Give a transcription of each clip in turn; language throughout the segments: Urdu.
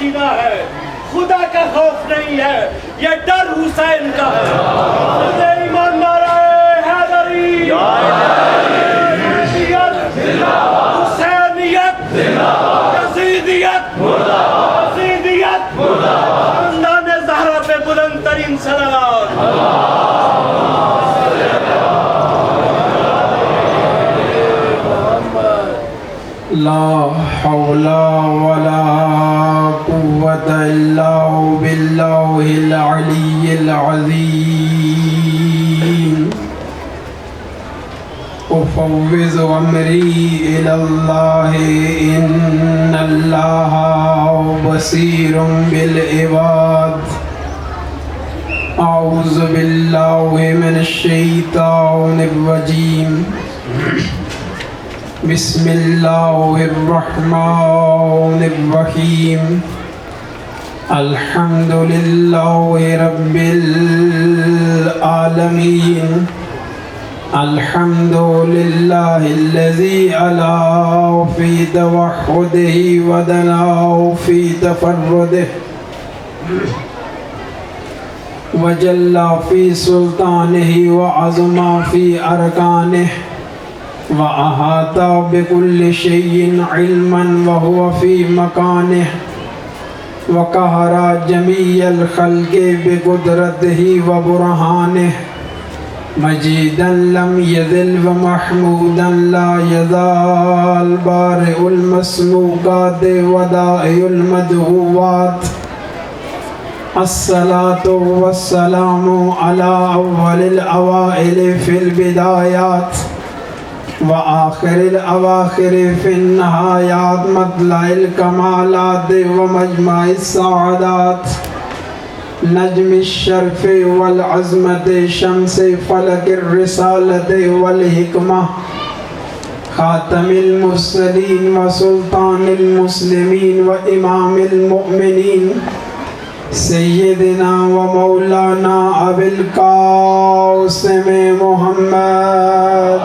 سینہ ہے، خدا کا خوف نہیں ہے، یہ ڈر حسین کا ہے۔ ایمان نعرہ حیدری، حسینیت، یزیدیت، خاندان زہرا پہ بلند ترین صلوات۔ لا حول ولا قوة إلا بالله العلي العظيم أفوض أمري إلى الله إن الله بصير بالعباد أعوذ بالله من الشيطان الرجيم بسم الله الرحمن الرحيم الحمد لله رب العالمين الحمد لله الذي علا في توحده ودنا في تفرده وجل في سلطانه وعظم في أركانه وأحاط بكل شيء علما وهو في مكانه وقهر جميع الخلق بقدرته وبرهانه مجيدا لم يذل ومحمودا لا يزال بارئ المسموقات ودائع المدعوات الصلاة والسلام على أول الأوائل في البدايات وآخر الأواخر في النهايات مطلع الكمالات ومجمع السعادات نجم الشرف والعظمة شمس فلك الرسالة والحكمة خاتم المرسلين وسلطان المسلمين وإمام المؤمنين سيدنا ومولانا أبي القاسم محمد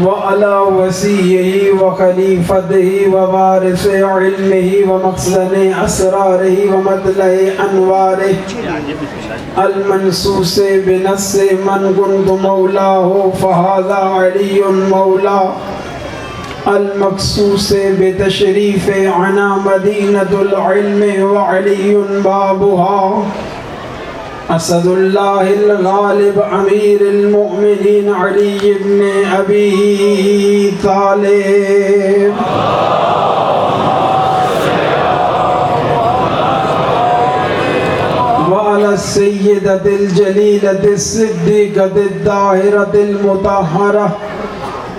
وعلى وصيه وخليفته ووارث علمه ومخزن أسراره ومطلع أنواره المنصوص بنص من كنت مولاه فهذا علي مولاه المخصوص بتشريف عنا مدينة العلم وعلي بابها اسد اللہ الغالب امیر المؤمنین علی بن ابی طالب وعلى السیدة الجلیلة الصدیقة الطاہرة المطہرة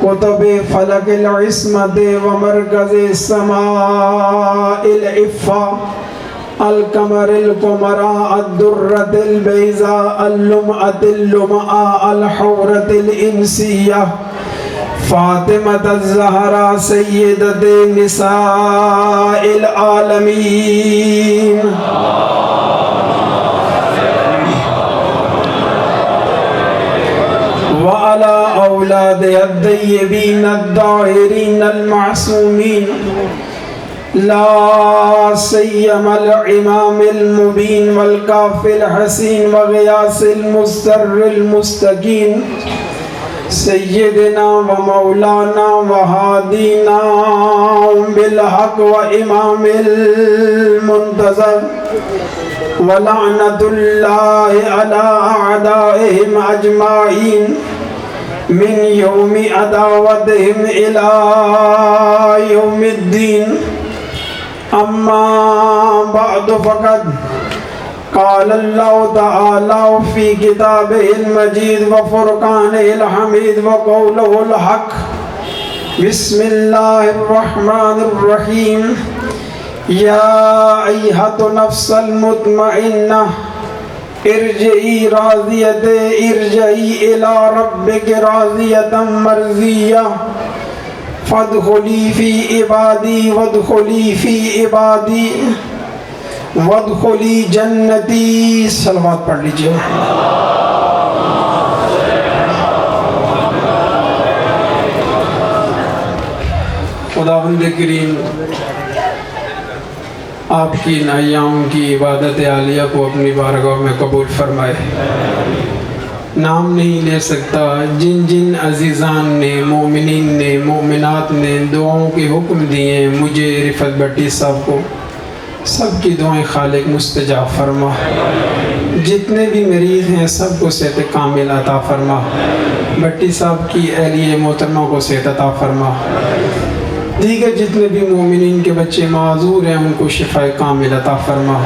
قطب فلک العصمت ومرکز السماء العفا القمر القمراء الدرة البيضاء اللمعة اللمعاء الحورة الإنسية فاطمة الزهراء سيدة نساء العالمين وعلى أولادها الطيبين الطاهرين المعصومين لا سيما الإمام المبين والكافي الحسين وغياث المستر المستقيم سيدنا ومولانا وهادينا بالحق وإمام المنتظر ولعنة الله على أعدائهم أجمعين من يوم عداوتهم إلى يوم الدين اما بعد فقد قال الله تعالى في كتابه المجيد وفرقانه الحميد وقوله الحق بسم الله الرحمن الرحيم يا أيها النفس المطمئنة ارجعي إلى ربك راضية مرضية فادخلی فی عبادی وادخلی فی عبادی وادخلی جنتی صلوات پڑھ لیجئے خداوند کریم آپ کی ان ایام کی عبادت عالیہ کو اپنی بارگاہ میں قبول فرمائے۔ نام نہیں لے سکتا، جن جن عزیزان نے، مومنین نے، مومنات نے دعاؤں کے حکم دیے مجھے، رفعت بھٹی صاحب کو، سب کی دعائیں خالق مستجاب فرما۔ جتنے بھی مریض ہیں سب کو صحت کامل عطا فرما۔ بھٹی صاحب کی اہلیہ محترمہ کو صحت عطا فرما۔ دیگر جتنے بھی مومنین کے بچے معذور ہیں ان کو شفاء کامل عطا فرما۔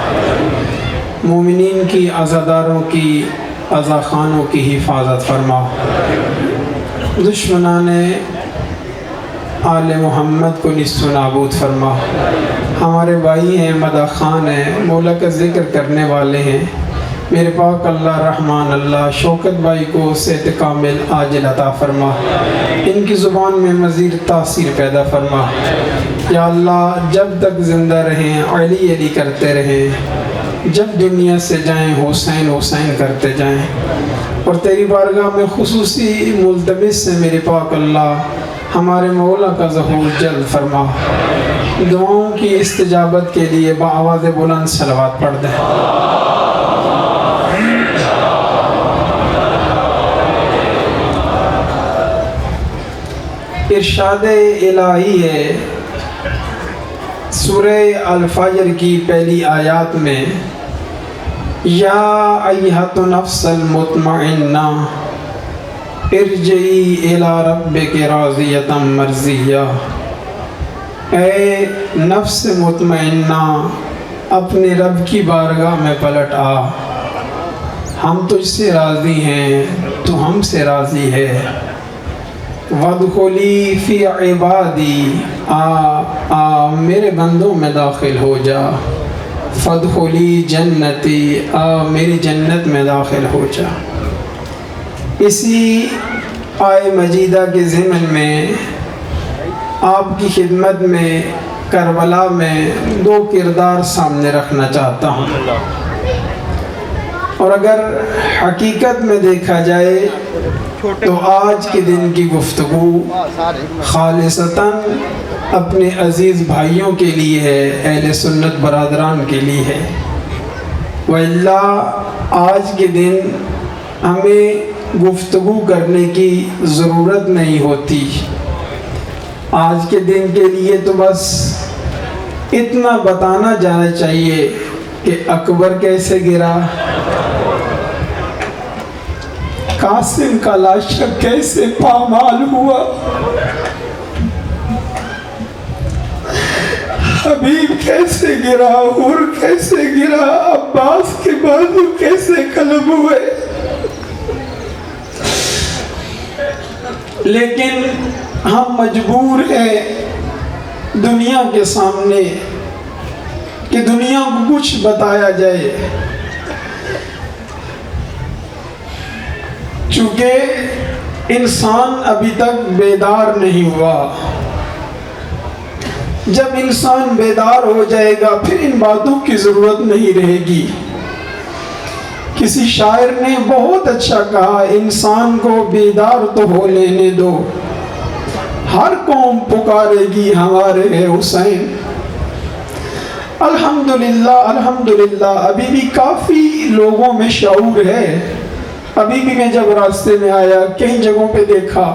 مومنین کی عزاداروں کی، عزاخانوں کی حفاظت فرما۔ دشمنان آل محمد کو نیست و نابود فرما۔ ہمارے بھائی ہیں، مدح خان ہیں، مولا کا ذکر کرنے والے ہیں، میرے پاک اللہ رحمان اللہ شوکت بھائی کو صحت کامل عاجل عطا فرما۔ ان کی زبان میں مزید تاثیر پیدا فرما۔ یا اللہ جب تک زندہ رہیں علی علی کرتے رہیں، جب دنیا سے جائیں حسین حسین کرتے جائیں، اور تیری بارگاہ میں خصوصی ملتمس سے میرے پاک اللہ ہمارے مولا کا ظہور جلد فرما۔ دعاؤں کی استجابت کے لیے بآواز بلند صلوات پڑھ دیں۔ ارشاد الہی ہے سورہ الفجر کی پہلی آیات میں، یا ایھۃ النفس المطمئنہ ارجعی الی ربک راضیۃ مرضیہ، اے نفس مطمئنہ اپنے رب کی بارگاہ میں پلٹ آ، ہم تجھ سے راضی ہیں تو ہم سے راضی ہے۔ وادخلی فی عبادی، آ میرے بندوں میں داخل ہو جا۔ فادخلی جنتی، آ میری جنت میں داخل ہو جا۔ اسی آئے مجیدہ کے ضمن میں آپ کی خدمت میں کربلا میں دو کردار سامنے رکھنا چاہتا ہوں، اور اگر حقیقت میں دیکھا جائے تو آج کے دن کی گفتگو خالصتاً اپنے عزیز بھائیوں کے لیے ہے، اہل سنت برادران کے لیے ہے، وَإِلَّا آج کے دن ہمیں گفتگو کرنے کی ضرورت نہیں ہوتی۔ آج کے دن کے لیے تو بس اتنا بتانا جانا چاہیے کہ اکبر کیسے گرا، قاسم کا لاشا کیسے پامال ہوا، حبیب کیسے گرا، حر کیسے گرا، عباس کے بازو کیسے قلم ہوئے۔ لیکن ہم مجبور ہیں دنیا کے سامنے کہ دنیا کو کچھ بتایا جائے، چونکہ انسان ابھی تک بیدار نہیں ہوا۔ جب انسان بیدار ہو جائے گا پھر ان باتوں کی ضرورت نہیں رہے گی۔ کسی شاعر نے بہت اچھا کہا، انسان کو بیدار تو ہو لینے دو، ہر قوم پکارے گی ہمارے ہے حسین۔ الحمدللہ الحمدللہ ابھی بھی کافی لوگوں میں شعور ہے۔ ابھی بھی میں جب راستے میں آیا کئی جگہوں پہ دیکھا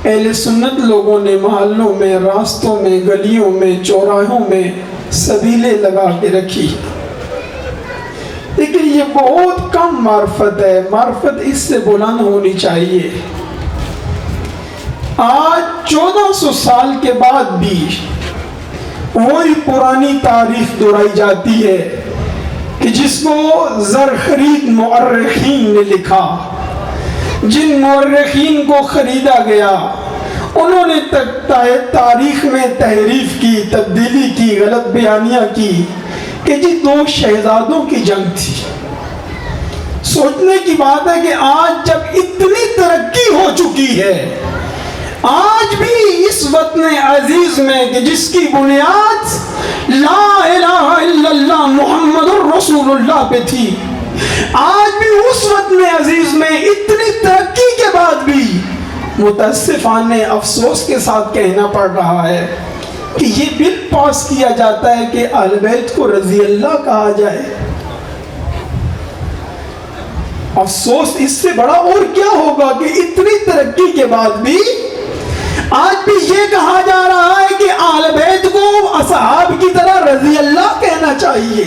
اہل سنت لوگوں نے محلوں میں، راستوں میں، گلیوں میں، چوراہوں میں سبیلیں لگا کے رکھی، لیکن یہ بہت کم معرفت ہے۔ معرفت اس سے بلند ہونی چاہیے۔ آج 1400 سال کے بعد بھی وہی پرانی تاریخ دہرائی جاتی ہے کہ جس کو زرخرید مورخین نے لکھا۔ جن مورخین کو خریدا گیا انہوں نے تاریخ میں تحریف کی، تبدیلی کی، غلط بیانیاں کی کہ جی 2 شہزادوں کی جنگ تھی۔ سوچنے کی بات ہے کہ آج جب اتنی ترقی ہو چکی ہے، آج بھی اس وطن عزیز میں کہ جس کی بنیاد لا الہ الا اللہ محمد الرسول اللہ پہ تھی، آج بھی اس وطن عزیز میں اتنی ترقی کے بعد بھی متاسفانہ افسوس کے ساتھ کہنا پڑ رہا ہے کہ یہ بل پاس کیا جاتا ہے کہ اہل بیت کو رضی اللہ کہا جائے. افسوس اس سے بڑا اور کیا ہوگا کہ اتنی ترقی کے بعد بھی آج بھی یہ کہا جا رہا ہے کہ اہل بیت کو اصحاب کی طرح رضی اللہ کہنا چاہیے.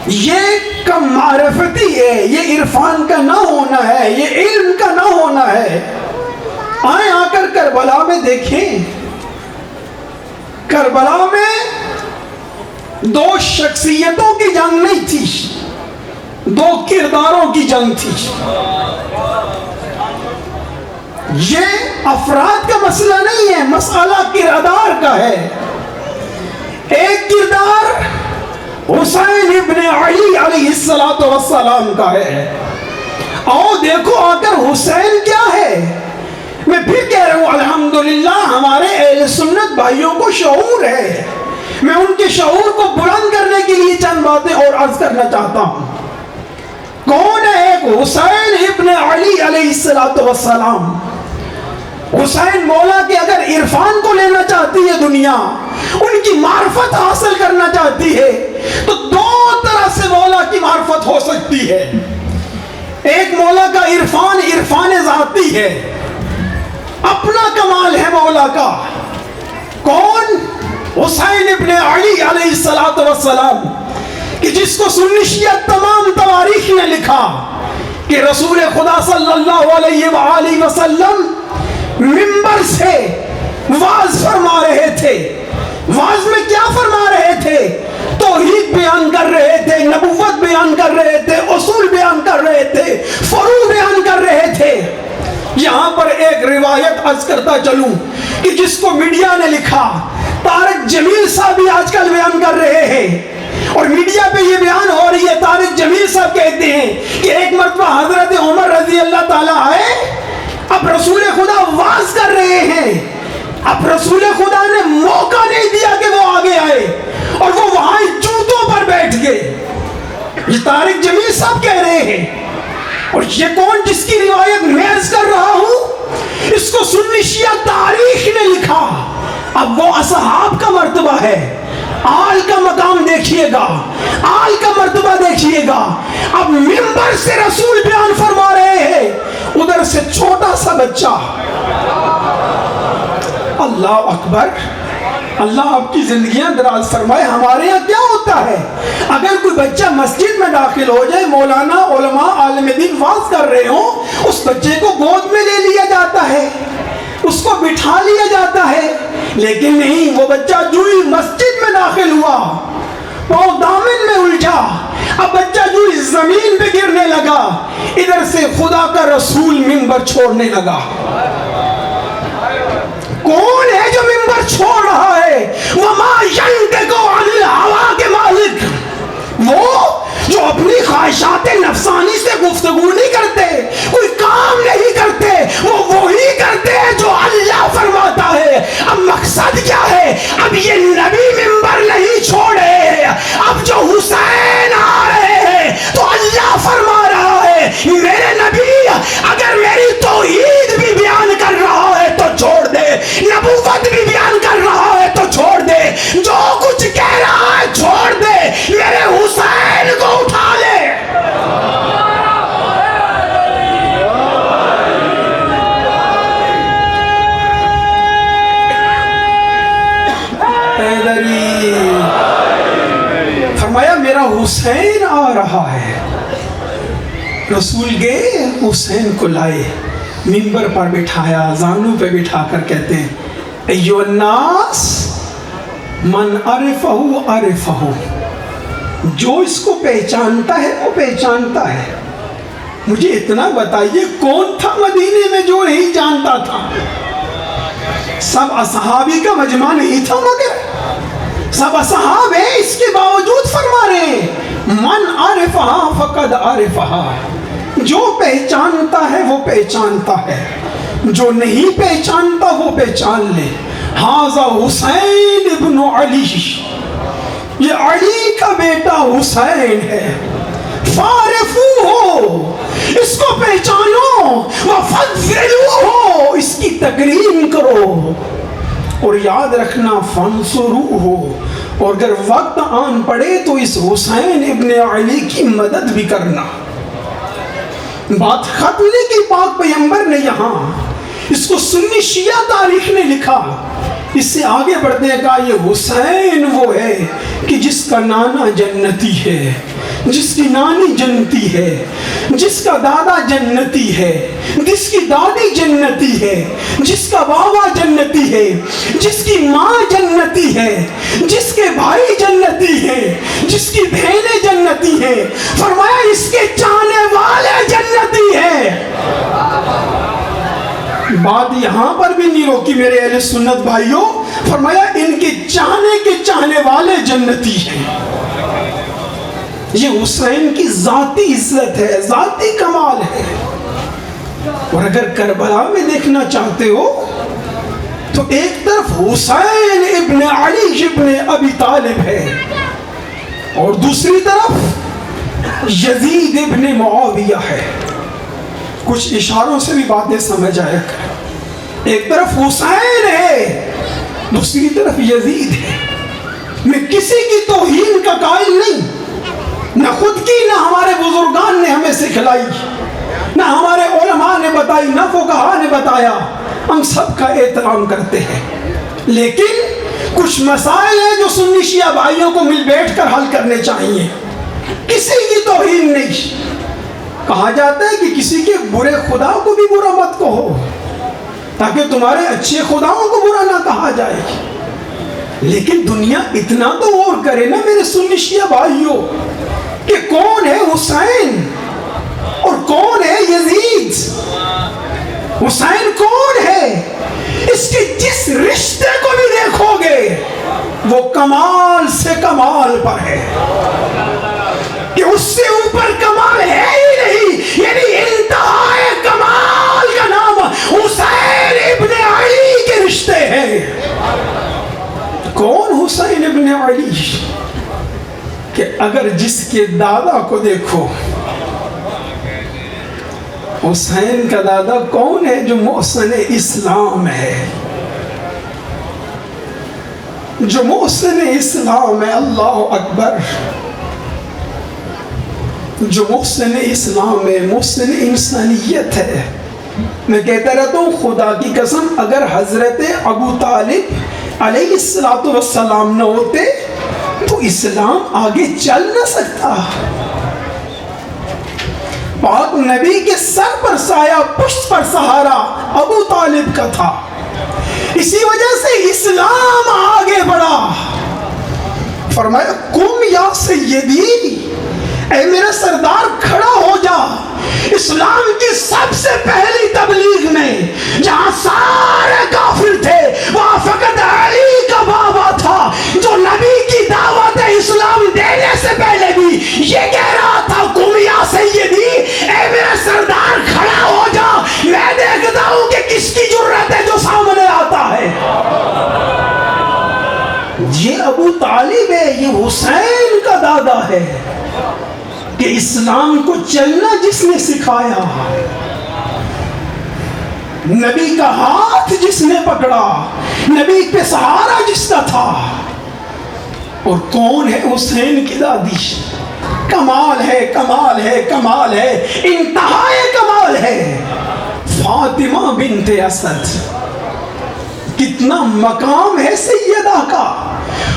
یہ کم معرفتی ہے, یہ عرفان کا نہ ہونا ہے, یہ علم کا نہ ہونا ہے. آئیں آ کر کربلا میں دیکھیں, کربلا میں دو شخصیتوں کی جنگ نہیں تھی, دو کرداروں کی جنگ تھی. یہ افراد کا مسئلہ نہیں ہے, مسئلہ کردار کا ہے. ایک کردار حسین ابن علی علیہ السلام کا ہے. آؤ دیکھو آ کر حسین کیا ہے. میں پھر کہہ رہا ہوں الحمدللہ ہمارے اہل سنت بھائیوں کو شعور ہے. میں ان کے شعور کو بلند کرنے کے لیے چند باتیں اور عرض کرنا چاہتا ہوں. کون ہے ایک حسین ابن علی علیہ السلام. حسین مولا کہ اگر عرفان کو لینا چاہتی ہے دنیا, ان کی معرفت حاصل کرنا چاہتی ہے, تو دو طرح سے مولا کی معرفت ہو سکتی ہے. ایک مولا کا عرفان عرفان ذاتی ہے, اپنا کمال ہے مولا کا. کون؟ حسین ابن علی علیہ السلام, کہ جس کو سنی شیعہ تمام تواریخ نے لکھا کہ رسول خدا صلی اللہ علیہ وآلہ وسلم منبر سے واز فرما رہے تھے. واز میں کیا فرما رہے تھے؟ توحید بیان کر رہے تھے, نبوت بیان کر رہے تھے, اصول بیان کر رہے تھے, فروع بیان کر رہے تھے. یہاں پر ایک روایت عرض کرتا چلوں کہ جس کو میڈیا نے لکھا, طارق جمیل صاحب بھی آج کل بیان کر رہے ہیں اور میڈیا پہ یہ بیان ہو رہی ہے. طارق جمیل صاحب کہتے ہیں کہ ایک مرتبہ حضرت عمر رضی اللہ تعالیٰ آئے, اب رسول خدا واز کر رہے ہیں, اب رسول خدا نے موقع نہیں دیا کہ وہ آگے آئے اور وہ وہاں جوتوں پر بیٹھ گئے. یہ طارق جمیل صاحب کہہ رہے ہیں. اور یہ کون جس کی روایت میں عرض کر رہا ہوں, اس کو سنی شیعہ تاریخ نے لکھا. اب وہ اصحاب کا مرتبہ ہے, آل کا مقام دیکھیے گا, آل کا مرتبہ دیکھیے گا. اب منبر سے رسول بیان فرما رہے ہیں, ادھر سے چھوٹا سا بچہ. اللہ اکبر, اللہ آپ کی زندگیاں دراز فرمائے. ہمارے یہاں کیا ہوتا ہے, اگر کوئی بچہ مسجد میں داخل ہو جائے, مولانا علماء عالم دین واز کر رہے ہوں, اس بچے کو گود میں لے لیا جاتا ہے, اس کو بٹھا لیا جاتا ہے. لیکن نہیں, وہ بچہ جو ہی مسجد میں داخل ہوا, پاؤں دامن میں الجھا, اب بچہ جو ہی زمین پہ گرنے لگا, ادھر سے خدا کا رسول منبر چھوڑنے لگا. کون ہے جو منبر چھوڑ رہا ہے؟ وَمَا يَنْتِقُ عَنِ الْهَوَىٰ کے مالک, وہ جو اپنی خواہشات نفسانی سے گفتگو نہیں کرتے, کوئی کام نہیں کرتے, وہ وہی کرتے ہیں جو اللہ فرماتا ہے. اب مقصد کیا ہے؟ اب یہ نبی منبر نہیں چھوڑے, اب جو حسین آ رہے ہیں تو اللہ فرما رہا ہے میرے نبی اگر میری توحید بھی بیان کر رہا ہے تو چھوڑ دے, نبوت بھی بیان کر رہا ہے تو چھوڑ دے, جو کچھ کہہ رہا ہے چھوڑ دے, میرے حسین کو اٹھا لے. فرمایا میرا حسین آ رہا ہے. رسول گئے, حسین کو لائے, منبر پر بٹھایا, زانوں پہ بٹھا کر کہتے ہیں ایو الناس من عرفہ عرفہ, جو اس کو پہچانتا ہے وہ پہچانتا ہے. مجھے اتنا بتائیے کون تھا مدینے میں جو نہیں جانتا تھا؟ سب اصحابی کا مجمع نہیں تھا, مگر سب اصحاب ہیں, اس کے باوجود فرما رہے ہیں من عرفہ فقد عرفہ, جو پہچانتا ہے وہ پہچانتا ہے, جو نہیں پہچانتا وہ پہچان لے. ھذا حسین ابن علی, یہ علی کا بیٹا حسین ہے. فارفو ہو، اس کو پہچانو، وفضلو ہو، اس کی تکریم کرو، اور یاد رکھنا فانصرو ہو، اور اگر وقت آن پڑے تو اس حسین ابن علی کی مدد بھی کرنا۔ بات ختم نہیں کی پاک پیغمبر نے یہاں، اس کو سنی شیعہ تاریخ نے لکھا۔ اس سے آگے بڑھتے ہیں، کہا یہ حسین وہ ہے کہ جس کا نانا جنتی ہے، جس کی نانی جنتی ہے، جس کا دادا جنتی ہے، جس کی دادی جنتی ہے، جس کا بابا جنتی ہے، جس کی ماں جنتی ہے، جس کے بھائی جنتی ہے، جس کی بہنیں جنتی ہے، فرمایا اس کے چاہنے والے جنتی ہیں۔ بات یہاں پر بھی نہیں روکی میرے اہل سنت بھائیوں، فرمایا ان کے چاہنے والے جنتی ہیں۔ یہ حسین کی ذاتی عزت ہے، ذاتی کمال ہے۔ اور اگر کربلا میں دیکھنا چاہتے ہو تو ایک طرف حسین ابن علی ابن ابی طالب ہے، اور دوسری طرف یزید ابن معاویہ ہے۔ کچھ اشاروں سے بھی باتیں سمجھ آیا کر، ایک طرف حسین ہے، دوسری طرف یزید ہے۔ میں کسی کی توہین کا قائل نہیں، نہ خود کی، نہ ہمارے بزرگان نے ہمیں سکھلائی، نہ ہمارے علماء نے بتائی، نہ فقہاء نے بتایا، ہم سب کا احترام کرتے ہیں۔ لیکن کچھ مسائل ہیں جو سنی شیعہ بھائیوں کو مل بیٹھ کر حل کرنے چاہیے، کسی کی توہین نہیں۔ کہا جاتا ہے کہ کسی کے برے خدا کو بھی برا مت کہو، تاکہ تمہارے اچھے خداؤں کو برا نہ کہا جائے۔ لیکن دنیا اتنا تو غور کرے نا میرے سنی شیعہ بھائیوں، کہ کون ہے حسین اور کون ہے یزید۔ حسین کون ہے؟ اس کے جس رشتے کو بھی دیکھو گے وہ کمال سے کمال پر ہے، کہ اس سے اوپر کمال ہے ہی نہیں، یعنی انتہائے کمال کا نام حسین ابن علی کے رشتے ہیں۔ کون حسین ابن علی؟ کہ اگر جس کے دادا کو دیکھو، حسین کا دادا کون ہے؟ جو محسن اسلام ہے، جو محسن اسلام ہے، اللہ اکبر، جو محسن اسلام ہے، محسن انسانیت ہے۔ میں کہتا رہتا ہوں خدا کی قسم، اگر حضرت ابو طالب علیہ السلام نہ ہوتے تو اسلام آگے چل نہ سکتا۔ پاک نبی کے سر پر سایہ، پشت پر سہارا ابو طالب کا تھا، اسی وجہ سے اسلام آگے بڑھا۔ فرمایا قم یا سیدی، اے میرا سردار کھڑا ہو جا۔ اسلام کی سب سے پہلی تبلیغ میں جہاں سارے کافر تھے، وہاں فقط علی کا بابا تھا جو نبی کی دعوت اسلام دینے سے پہلے بھی یہ کہہ رہا تھا قم یا سیدی، اے میرا سردار کھڑا ہو جا، میں دیکھتا ہوں کہ کس کی جرت ہے جو سامنے آتا ہے۔ یہ ابو طالب ہے، یہ حسین کا دادا ہے، کہ اسلام کو چلنا جس نے سکھایا، نبی کا ہاتھ جس نے پکڑا، نبی پہ سہارا جس کا تھا۔ اور کون ہے حسین کی دادی؟ کمال ہے، کمال ہے، کمال ہے، انتہائے کمال ہے، فاطمہ بنت اسد۔ کتنا مقام ہے سیدہ کا،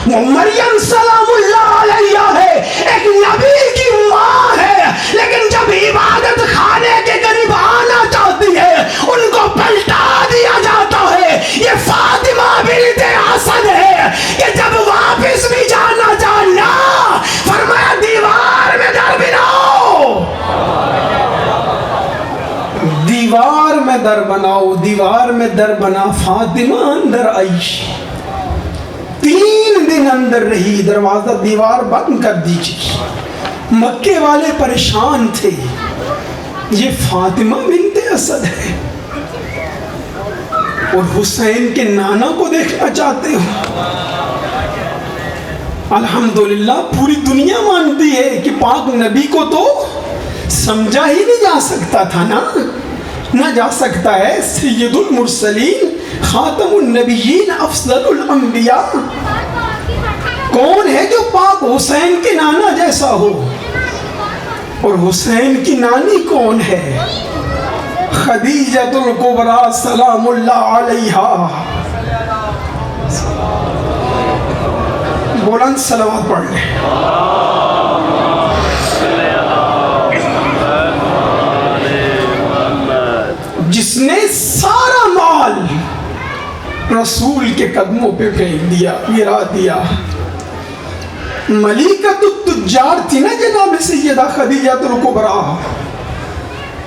وہ مریم سلام اللہ علیہ ہے، ایک نبی کی ماں ہے، لیکن جب عبادت خانے کے قریب آنا چاہتی ہے ان کو پلٹا دیا جاتا ہے۔ یہ فاطمہ بنت اسد ہے کہ جب واپس بھی جانا چاہنا، فرمایا دیوار میں در بناؤ، دیوار میں در بناؤ، دیوار میں در بنا۔ فاطمہ اندر آئی، 3 دن اندر رہی، دروازہ دیوار بند کر دیجیے۔ مکے والے پریشان تھے، یہ فاطمہ بنت اسد ہے۔ اور حسین کے نانا کو دیکھنا چاہتے ہو؟ الحمدللہ پوری دنیا مانتی ہے کہ پاک نبی کو تو سمجھا ہی نہیں جا سکتا تھا نا، نہ جا سکتا ہے۔ سید المرسلین، خاتم النبیین، افضل الانبیاء، کون ہے جو پاک حسین کے نانا جیسا ہو؟ اور حسین کی نانی کون ہے؟ خدیجۃ الکبریٰ سلام اللہ علیہا۔ بلند صلوات پڑھ لیں۔ جس نے سارا مال رسول کے قدموں پہ پھینک دیا، گرا دیا۔ ملیکۃ التجار تھی نا جناب سیدہ خدیجۃ الکبریٰ،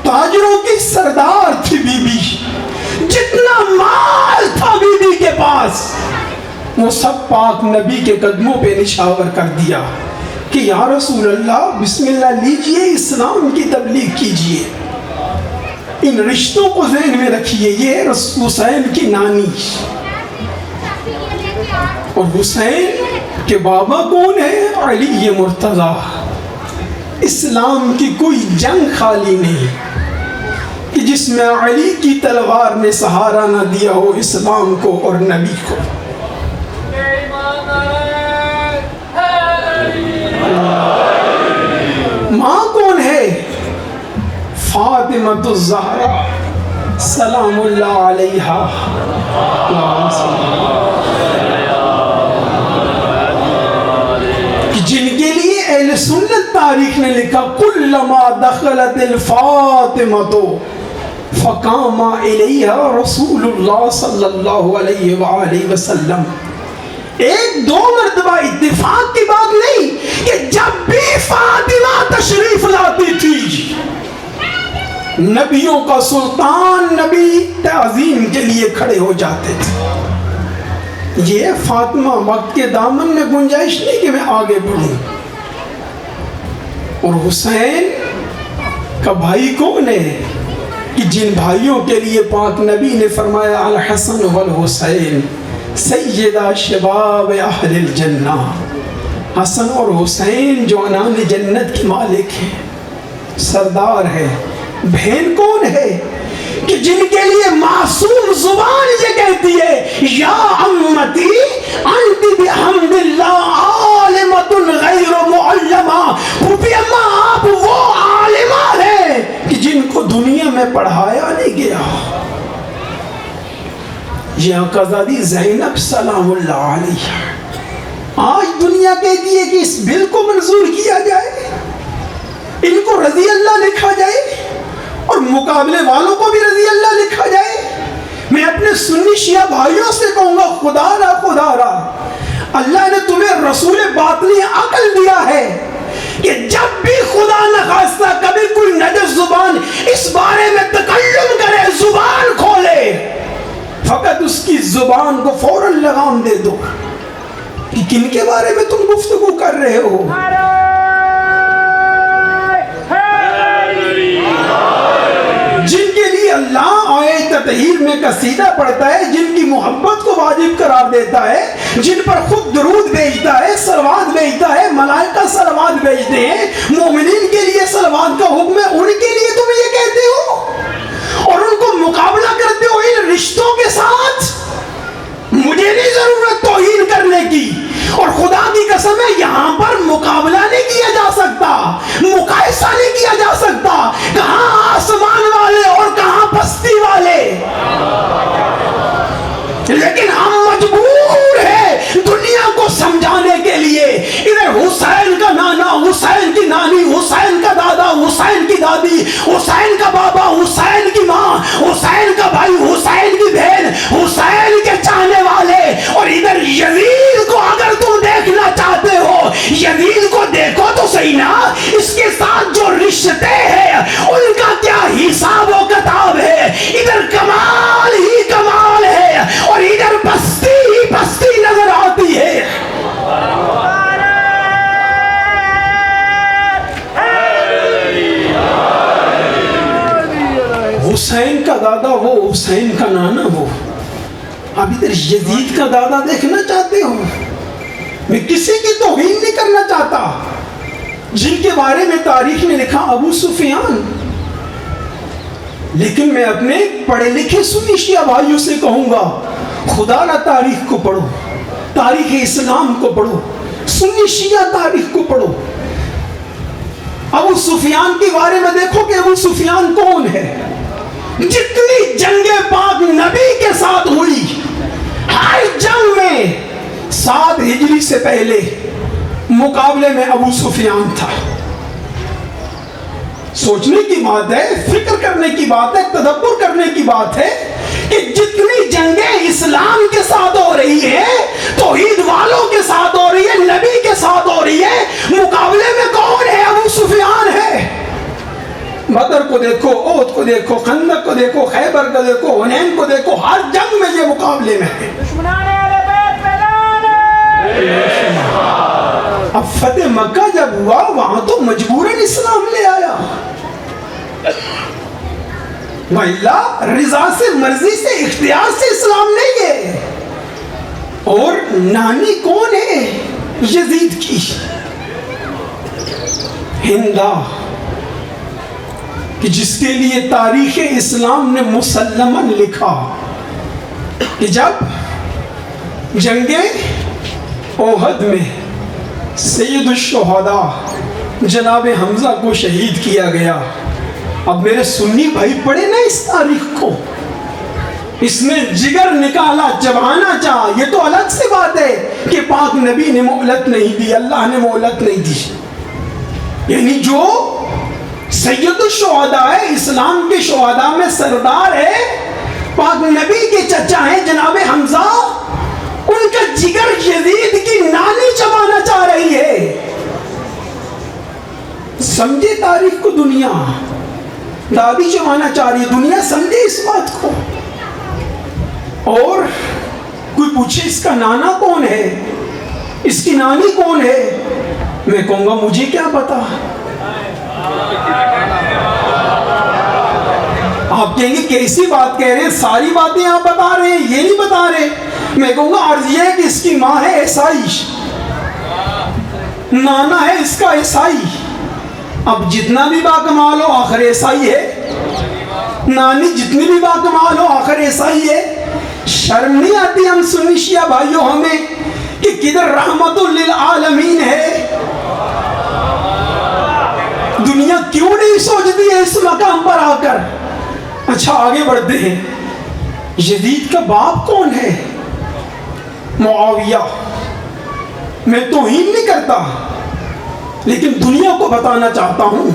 تاجروں کی سردار تھی بی بی، جتنا مال تھا بی بی کے پاس وہ سب پاک نبی کے قدموں پہ نشاور کر دیا کہ یا رسول اللہ بسم اللہ لیجئے، اسلام کی تبلیغ کیجئے، ان رشتوں کو ذہن میں رکھیے۔ یہ حسین کی نانی، اور حسین کے بابا کون ہے؟ علی مرتضیٰ۔ اسلام کی کوئی جنگ خالی نہیں کہ جس میں علی کی تلوار نے سہارا نہ دیا ہو اسلام کو اور نبی کو۔ ماں کون ہے؟ فاطمۃ الزہرا سلام اللہ علیہا۔ جن کے لیے اہل سنت تاریخ نے لکھا کلما دخلت الفاطمۃ فقام الیہا رسول اللہ صلی اللہ علیہ وآلہ وسلم۔ ایک دو مرتبہ اتفاق کی بات نہیں کہ جب بھی فاطمہ تشریف لاتی تھی نبیوں کا سلطان نبی تعظیم کے لیے کھڑے ہو جاتے تھے۔ یہ فاطمہ وقت کے دامن میں گنجائش نہیں کہ میں آگے بڑھوں۔ اور حسین کا بھائی کون ہے کہ جن بھائیوں کے لیے پاک نبی نے فرمایا الحسن والحسین سیدہ شباب اہل الجنہ، حسن اور حسین جو عنان جنت کے مالک ہیں، سردار ہے۔ بہن کون ہے کہ جن کے لیے معصوم زبان یہ کہتی ہے یا امتی انت بحمد اللہ عالمۃ غیر معلمہ، پھوپھی اماں آپ وہ عالمہ ہیں کہ جن کو دنیا میں پڑھایا نہیں گیا۔ یہ آقازادی زینب سلام اللہ علیہ آج دنیا کہتی ہے کہ اس بل کو منظور کیا جائے، ان کو رضی اللہ لکھا جائے اور مقابلے والوں کو بھی رضی اللہ لکھا جائے۔ میں اپنے سنی شیعہ بھائیوں سے کہوں گا خدا را اللہ نے تمہیں رسول باطنی عقل دیا ہے کہ جب بھی خدا نخواستہ کبھی کوئی نجس زبان اس بارے میں تکلم کرے، زبان کھولے، فقط اس کی زبان کو فوراً لگام دے دو کہ کن کے بارے میں تم گفتگو کر رہے ہو۔ جن کے لیے اللہ آیت تطہیر میں قصیدہ پڑھتا ہے، جن کی محبت کو واجب قرار دیتا ہے، جن پر خود درود بھیجتا ہے، صلوات بھیجتا ہے، ملائکہ صلوات بھیجتے ہیں، مومنین کے لیے صلوات کا حکم ہے، ان کے لیے تم یہ کہتے ہو اور ان کو مقابلہ کرتے ہو ان رشتوں کے ساتھ۔ مجھے نہیں ضرورت توہین کرنے کی، اور خدا کی قسم ہے یہاں پر مقابلہ نہیں کیا جا سکتا، مقایسہ نہیں کیا جا سکتا، کہاں آسمان والے اور کہاں پستی والے، لیکن ہم مجبور ہیں دنیا کو سمجھانے کے لیے ادھر حسین کا نانا، حسین کی نانی، حسین کا دادا، حسین کی دادی، حسین کا بابا، حسین کی ماں، حسین کا بھائی، حسین کی بہن، حسین کے چاہنے والے، اور ادھر یزید کو اگر تم دیکھنا چاہتے ہو یزید کو دیکھو تو صحیح نا، اس کے ساتھ جو رشتے ہیں ان کا کیا حساب و کتاب ہے۔ ادھر کمال ہی کمال ہے اور ادھر پستی ہی پستی نظر آتی ہے۔ حسین کا دادا وہ، حسین کا نانا وہ، اب ادھر یزید کا دادا دیکھنا چاہتے ہو؟ میں کسی کی توہین نہیں کرنا چاہتا. جن کے بارے میں تاریخ میں لکھا ابو سفیان، لیکن میں اپنے پڑھے لکھے سنی شیعہ بھائیوں سے کہوں گا خدا نہ تاریخ کو پڑھو، تاریخ اسلام کو پڑھو، سنی شیعہ تاریخ کو پڑھو. ابو سفیان کے بارے میں دیکھو کہ ابو سفیان کون ہے. جتنی جنگیں پاک نبی کے ساتھ ہوئی، ہر جنگ میں 7 ہجری سے پہلے مقابلے میں ابو سفیان تھا. سوچنے کی بات ہے، فکر کرنے کی بات ہے، تدبر کرنے کی بات ہے کہ جتنی جنگیں اسلام کے ساتھ ہو رہی ہے، توحید والوں کے ساتھ ہو رہی ہے، نبی کے ساتھ ہو رہی ہے، مقابلے میں کون ہے؟ ابو سفیان ہے. بدر کو دیکھو، احد کو دیکھو، خندق کو دیکھو، خیبر کو دیکھو، حنین کو دیکھو، ہر جنگ میں یہ مقابلے میں ہے. اب فتح مکہ جب ہوا وہاں تو مجبوراً اسلام لے آیا، وَإِلَّا رضا سے، مرضی سے، اختیار سے اسلام نہیں ہے. اور نانی کون ہے؟ یزید کی ہندا، کہ جس کے لیے تاریخ اسلام نے مسلماً لکھا کہ جب جنگ احد میں سید الشہداء جناب حمزہ کو شہید کیا گیا. اب میرے سنی بھائی پڑھے نا اس تاریخ کو، اس نے جگر نکالا، چبانا چاہا. یہ تو الگ سی بات ہے کہ پاک نبی نے مہلت نہیں دی، اللہ نے مہلت نہیں دی. یعنی جو سید الشہداء ہے، اسلام کے شہداء میں سردار ہے، پاک نبی کے چچا ہیں جناب حمزہ، ان کا جگر یزید کی نانی چبانا چاہ رہی ہے. سمجھے تاریخ کو، دنیا دادی چبانا چاہ رہی ہے، دنیا سمجھے اس بات کو. اور کوئی پوچھے اس کا نانا کون ہے، اس کی نانی کون ہے، میں کہوں گا مجھے کیا پتا. آپ کہیں گے کیسی بات کہہ رہے ہیں، ساری باتیں آپ بتا رہے ہیں، یہ نہیں بتا رہے. میں کہوں گا عرض یہ ہے کہ اس کی ماں ہے عیسائی، نانا ہے اس کا عیسائی. اب جتنا بھی باکمال ہو آخر عیسائی ہے، نانی جتنی بھی باکمال ہو آخر عیسائی ہے. شرم نہیں آتی ہم سنی شیعہ بھائیوں ہمیں کہ کدھر رحمت للعالمین ہے؟ دنیا کیوں نہیں سوچتی ہے اس مقام پر آ کر؟ اچھا آگے بڑھتے ہیں. یزید کا باپ کون ہے؟ معاویہ. میں توہین نہیں کرتا، لیکن دنیا کو بتانا چاہتا ہوں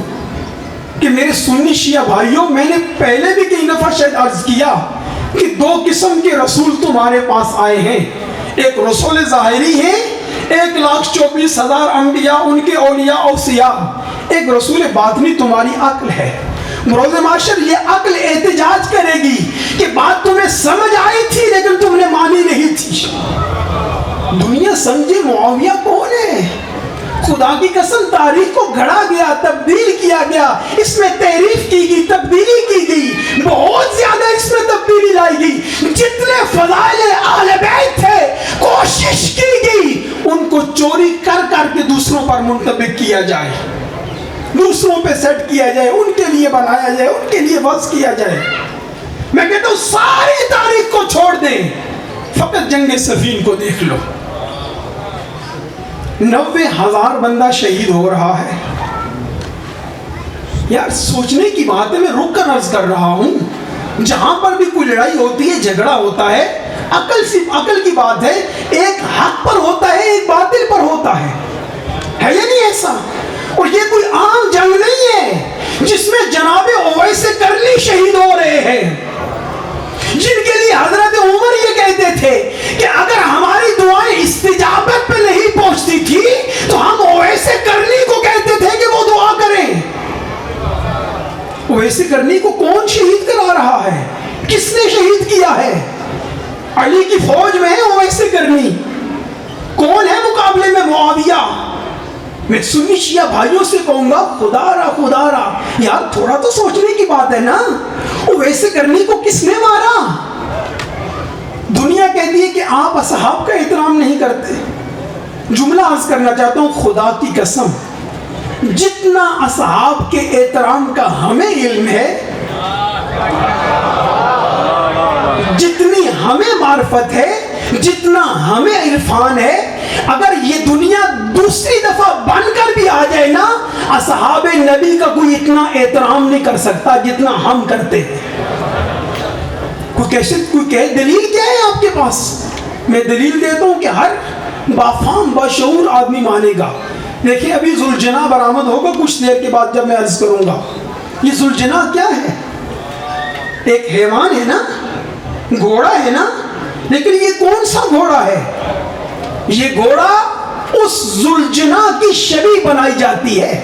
کہ میرے سنی شیعہ بھائیوں، میں نے پہلے بھی کئی دفعہ شاید عرض کیا کہ 2 قسم کے رسول تمہارے پاس آئے ہیں. ایک رسول ظاہری ہے، 1,24,000 انبیاء، ان کے اولیاء اوصیاء. ایک رسول باطنی تمہاری عقل ہے. بروز معاشر یہ عقل احتجاج کرے گی کہ بات تمہیں سمجھ آئی تھی لیکن تم نے مانی نہیں تھی. دنیا سمجھے معاویہ کون ہے. خدا کی قسم تاریخ کو گھڑا گیا، تبدیل کیا گیا، اس میں تحریف کی گئی، تبدیلی کی گئی، بہت زیادہ اس میں تبدیلی لائی گئی. جتنے فضائل اہل بیت تھے کوشش کی گئی ان کو چوری کر کر کے دوسروں پر منطبق کیا جائے، دوسروں پہ سیٹ کیا جائے، ان کے لیے بنایا جائے، ان کے لیے وضع کیا جائے. میں کہتا ہوں ساری تاریخ کو چھوڑ دیں، فقط جنگ صفین کو دیکھ لو. 90,000 بندہ شہید ہو رہا ہے. یار سوچنے کی بات ہے، میں رک کر عرض کر رہا ہوں. جہاں پر بھی کوئی لڑائی ہوتی ہے، جھگڑا ہوتا ہے، عقل کی بات ہے، ایک حق پر ہوتا ہے، ایک باطل پر ہوتا ہے یا نہیں ایسا؟ اور یہ کوئی عام جنگ نہیں ہے جس میں جناب اویس کرنی شہید ہو رہے ہیں، جن کے لیے حضرت عمر یہ کہتے تھے کہ اگر ہماری دعائیں استجابت پہ نہیں پہنچتی تھی تو ہم اویس کرنی کو کہتے تھے کہ وہ دعا کریں. اویس کرنی کو کون شہید کرا رہا ہے؟ کس نے شہید کیا ہے؟ علی کی فوج میں ہے اویس کرنی. کون ہے مقابلے میں؟ معاویہ. میں سنی شیعہ بھائیوں سے کہوں گا خدا را یار تھوڑا تو سوچنے کی بات ہے نا. اویس کرنی کو کس نے مارا؟ دنیا کہتی ہے کہ آپ اصحاب کا احترام نہیں کرتے. جملہ عرض کرنا چاہتا ہوں، خدا کی قسم جتنا اصحاب کے احترام کا ہمیں علم ہے، جتنی ہمیں معرفت ہے، جتنا ہمیں عرفان ہے، اگر یہ دنیا دوسری دفعہ بن کر بھی آ جائے نا، اصحاب نبی کا کوئی اتنا احترام نہیں کر سکتا جتنا ہم کرتے ہیں۔ کوئی کہ دلیل کیا ہے آپ کے پاس؟ میں دلیل دیتا ہوں کہ ہر بافام بشعور آدمی مانے گا۔ دیکھیں ابھی ذوالجناح برآمد ہوگا کچھ دیر کے بعد جب میں عرض کروں گا۔ یہ ذوالجناح کیا ہے؟ ایک حیوان ہے نا، گھوڑا ہے نا، لیکن یہ کون سا گھوڑا ہے؟ یہ گھوڑا اس ذوالجناح کی شبیہ بنائی جاتی ہے۔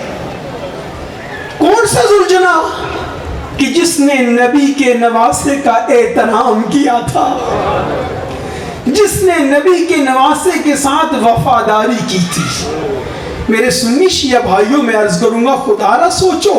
کون سا ذوالجناح؟ کہ جس نے نبی کے نواسے کا احترام کیا تھا، جس نے نبی کے نواسے کے ساتھ وفاداری کی تھی۔ میرے سنی شیعہ بھائیوں میں عرض کروں گا، خدا را سوچو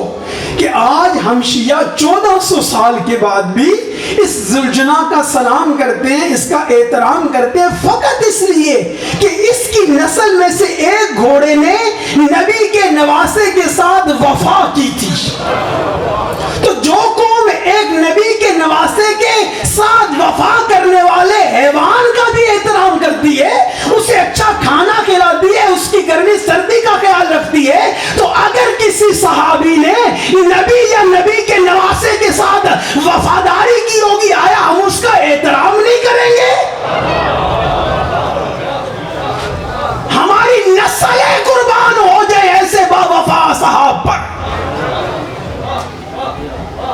کہ آج ہم شیعہ 1400 سال کے بعد بھی اس ذوالجناح کا سلام کرتے ہیں، اس کا احترام کرتے ہیں، فقط اس لیے کہ اس کی نسل میں سے ایک گھوڑے نے نبی کے نواسے کے ساتھ وفا کی تھی۔ تو جو قوم ایک نبی کے نواسے کے ساتھ وفا کرنے والے حیوان کا بھی احترام کرتی ہے، اسے اچھا کھانا کھلاتی ہے، اس کی گرمی سردی کا خیال رکھتی ہے، تو اگر کسی صحابی نے نبی یا نبی کے نواسے کے ساتھ وفاداری کی ہوگی، آیا ہم اس کا احترام نہیں کریں گے؟ ہماری نسلیں قربان ہو جائے ایسے با وفا صحاب پر۔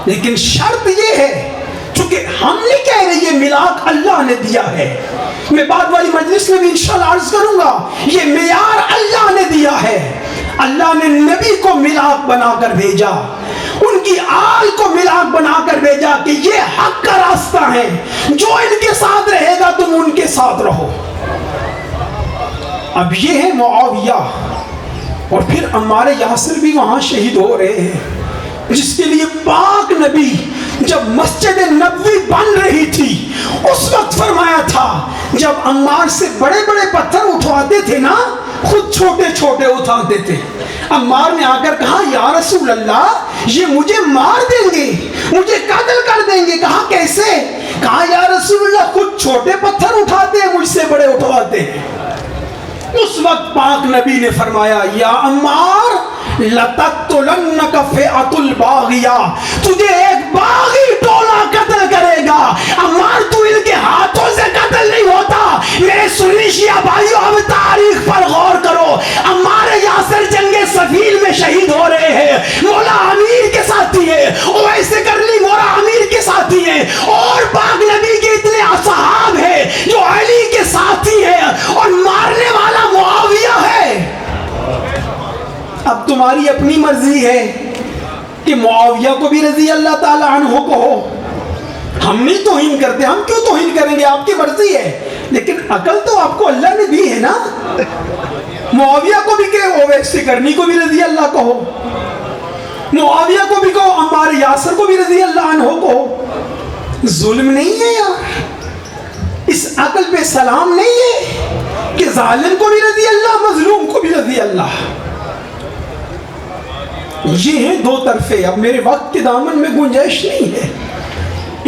لیکن شرط یہ ہے، چونکہ ہم نہیں کہہ رہے یہ ملاک اللہ نے دیا ہے، میں بعد والی مجلس میں بھی انشاءاللہ عرض کروں گا، یہ معیار اللہ نے دیا ہے۔ اللہ نے نبی کو ملاک بنا کر بھیجا، ان کی آل کو ملاک بنا کر بھیجا کہ یہ حق کا راستہ ہے، جو ان کے ساتھ رہے گا تم ان کے ساتھ رہو۔ اب یہ ہے معاویہ، اور پھر عمار یاسر بھی وہاں شہید ہو رہے ہیں، جس کے لیے پاک نبی جب مسجد نبوی بن رہی تھی اس وقت فرمایا تھا، جب عمار سے بڑے بڑے پتھر اٹھواتے تھے نا، خود چھوٹے چھوٹے اٹھاتے تھے۔ عمار نے آ کر کہا یا رسول اللہ یہ مجھے مار دیں گے، مجھے قتل کر دیں گے۔ کہا کیسے؟ کہا یا رسول اللہ خود چھوٹے پتھر اٹھاتے ہیں، مجھ سے بڑے اٹھواتے ہیں۔ اس وقت پاک نبی نے فرمایا یا عمار لَتَقْتُلَنَّكَ فِئَةُ الْبَاغِيَةِ، تجھے ایک باغی ٹولہ قتل کرے گا۔ عمار تو ان کے ہاتھوں سے قتل نہیں ہوتا۔ میرے سنی شیعہ بھائیوں اب تاریخ پر غور کرو، عمار یاسر جنگ سفین میں شہید ہو رہے ہیں، مولا امیر کے ساتھی ہے، اویس کرنی مولا امیر کے ساتھی ہے، اور پاک نبی کے اتنے اصحاب ہیں جو علی کے ساتھی ہیں، اور مارنے والا معاویہ ہے۔ اب تمہاری اپنی مرضی ہے کہ معاویہ کو بھی رضی اللہ تعالی عنہ کہو۔ ہم نہیں توہین کرتے، ہم کیوں توہین کریں گے؟ آپ کی مرضی ہے، لیکن عقل تو آپ کو اللہ نے دی ہے نا۔ معاویہ کو بھی کہو، اویس کرنی کو بھی رضی اللہ کہو، معاویہ کو بھی کہو، عمار یاسر کو بھی رضی اللہ عنہ کہو۔ ظلم نہیں ہے یار، اس عقل پہ سلام نہیں ہے کہ ظالم کو بھی رضی اللہ، مظلوم کو بھی رضی اللہ۔ یہ ہیں دو طرفے۔ اب میرے وقت کے دامن میں گنجائش نہیں ہے،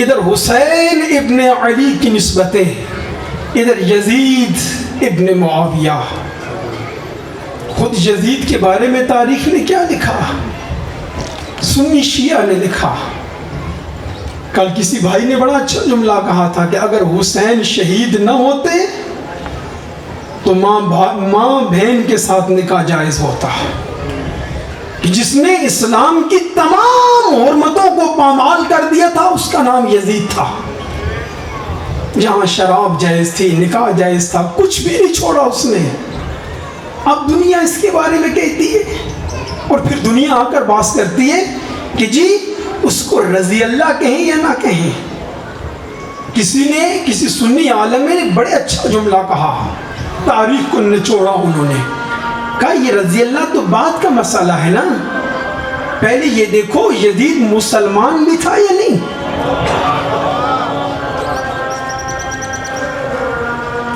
ادھر حسین ابن علی کی نسبتیں، ادھر یزید ابن معاویہ۔ خود یزید کے بارے میں تاریخ نے کیا لکھا؟ سنی شیعہ نے لکھا۔ کل کسی بھائی نے بڑا اچھا جملہ کہا تھا کہ اگر حسین شہید نہ ہوتے تو ماں بہن کے ساتھ نکاح جائز ہوتا، کہ جس نے اسلام کی تمام حرمتوں کو پامال کر دیا تھا اس کا نام یزید تھا۔ جہاں شراب جائز تھی، نکاح جائز تھا، کچھ بھی نہیں چھوڑا اس نے۔ اب دنیا اس کے بارے میں کہتی ہے، اور پھر دنیا آ کر بات کرتی ہے کہ جی اس کو رضی اللہ کہیں یا نہ کہیں۔ کسی سنی عالم نے بڑے اچھا جملہ کہا، تاریخ کو نچوڑا انہوں نے کہا یہ رضی اللہ تو بات کا مسئلہ ہے نا، پہلے یہ دیکھو یزید مسلمان بھی تھا یا نہیں۔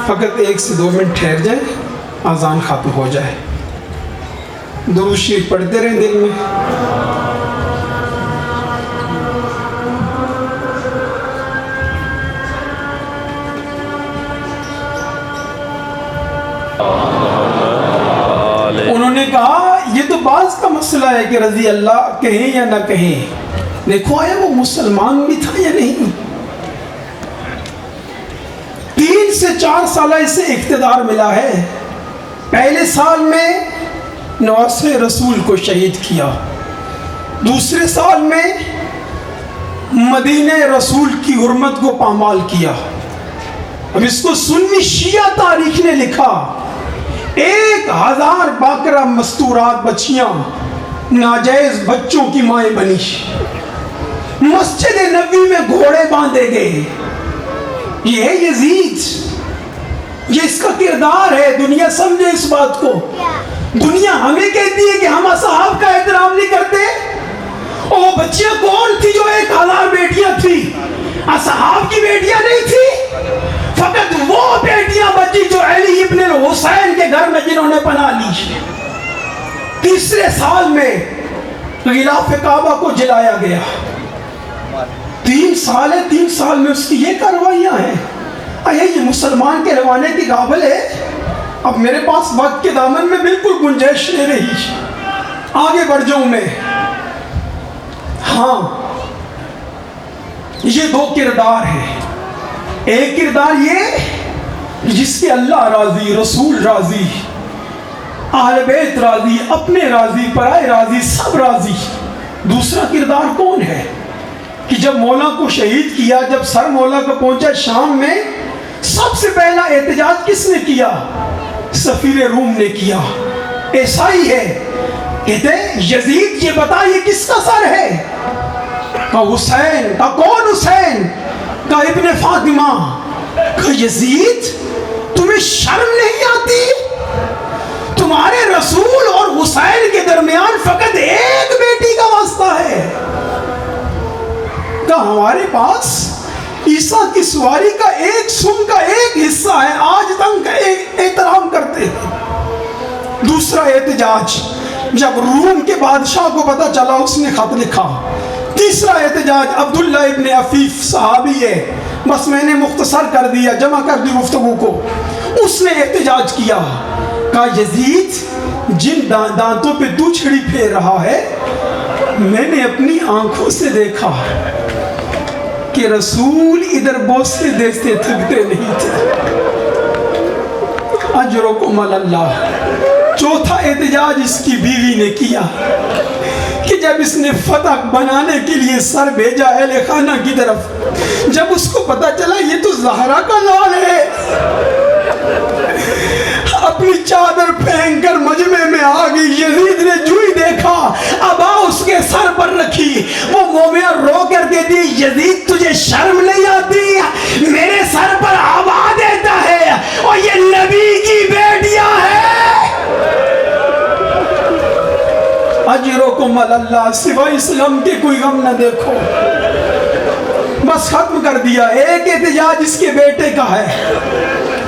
فقط 1 سے 2 منٹ ٹھہر جائیں، اذان ختم ہو جائے. درود شریف پڑھتے رہیں دل میں. انہوں نے کہا یہ تو بعض کا مسئلہ ہے کہ رضی اللہ کہیں یا نہ کہیں. دیکھو آیا وہ مسلمان بھی تھا یا نہیں. 3 سے 4 سالہ اسے اقتدار ملا ہے. پہلے سال میں نواسہ رسول کو شہید کیا, دوسرے سال میں مدینہ رسول کی حرمت کو پامال کیا. اب اس کو سنی شیعہ تاریخ نے لکھا 1000 باقرہ مستورات بچیاں ناجائز بچوں کی مائیں بنی. مسجد نبوی میں گھوڑے باندھے گئے. یہ ہے یزید, یہ اس کا کردار ہے. دنیا سمجھے اس بات کو. دنیا ہمیں کہتی ہے کہ ہم اصحاب کا احترام نہیں کرتے. اور وہ بچیاں کون تھی جو 1000 بیٹیاں تھی؟ اصحاب کی بیٹیاں نہیں تھی, فقط وہ بیٹیاں بچی جو علی ابن الحسین کے گھر میں جنہوں نے پناہ لی. تیسرے سال میں غلاف کعبہ کو جلایا گیا. 3 سال ہے, 3 سال میں اس کی یہ کاروائیاں ہیں. آیا یہ مسلمان کے روانے کی قابل ہے؟ اب میرے پاس وقت کے دامن میں بالکل گنجائش نہیں رہی, آگے بڑھ جاؤں میں. ہاں یہ 2 کردار ہیں. ایک کردار یہ جس کے اللہ راضی, رسول راضی, اہل بیت راضی, اپنے راضی, پرائے راضی, سب راضی. دوسرا کردار کون ہے کہ جب مولا کو شہید کیا, جب سر مولا کو پہنچا شام میں, سب سے پہلا احتجاج کس نے کیا؟ سفیر روم نے کیا. ایسا ہی ہے. کہتے ہیں یزید یہ بتا یہ کس کا سر ہے؟ کہا حسین. کہا کون حسین؟ کہا ابن فاطمہ. کہا یزید تمہیں شرم نہیں آتی؟ تمہارے رسول اور حسین کے درمیان فقط ایک بیٹی کا واسطہ ہے. کہا ہمارے پاس عیسیٰ کی سواری کا ایک سم کا ایک حصہ ہے, آج تک احترام کرتے ہیں. دوسرا احتجاج جب روم کے بادشاہ کو پتا چلا, اس نے خط لکھا. تیسرا احتجاج عبداللہ ابن عفیف صحابی ہے, بس میں نے مختصر کر دیا, جمع کر دی گفتگو کو. اس نے احتجاج کیا. کہا یزید جن دانتوں پہ تو چھڑی پھیر رہا ہے, میں نے اپنی آنکھوں سے دیکھا کہ رسول ادھر بوسے دیتے تھکتے نہیں تھے. اجرکم اللہ. چوتھا احتجاج اس کی بیوی نے کیا کہ جب اس نے فتح بنانے کے لیے سر بھیجا اہل خانہ کی طرف, جب اس کو پتا چلا یہ تو زہرا کا لال ہے, اپنی چادر پھینک کر مجمع میں آ گئی. یزید نے جو ہی دیکھا ابا اس کے سر پر رکھی, وہ مومیا رو کر کہتی یزید تجھے شرم نہیں آتی؟ میرے سر پر آبا دیتا ہے اور یہ نبی کی بیٹیاں ہیں. اجرکم اللہ. سوائے اسلام کے کوئی غم نہ دیکھو. بس ختم کر دیا. ایک احتجاج اس کے بیٹے کا ہے,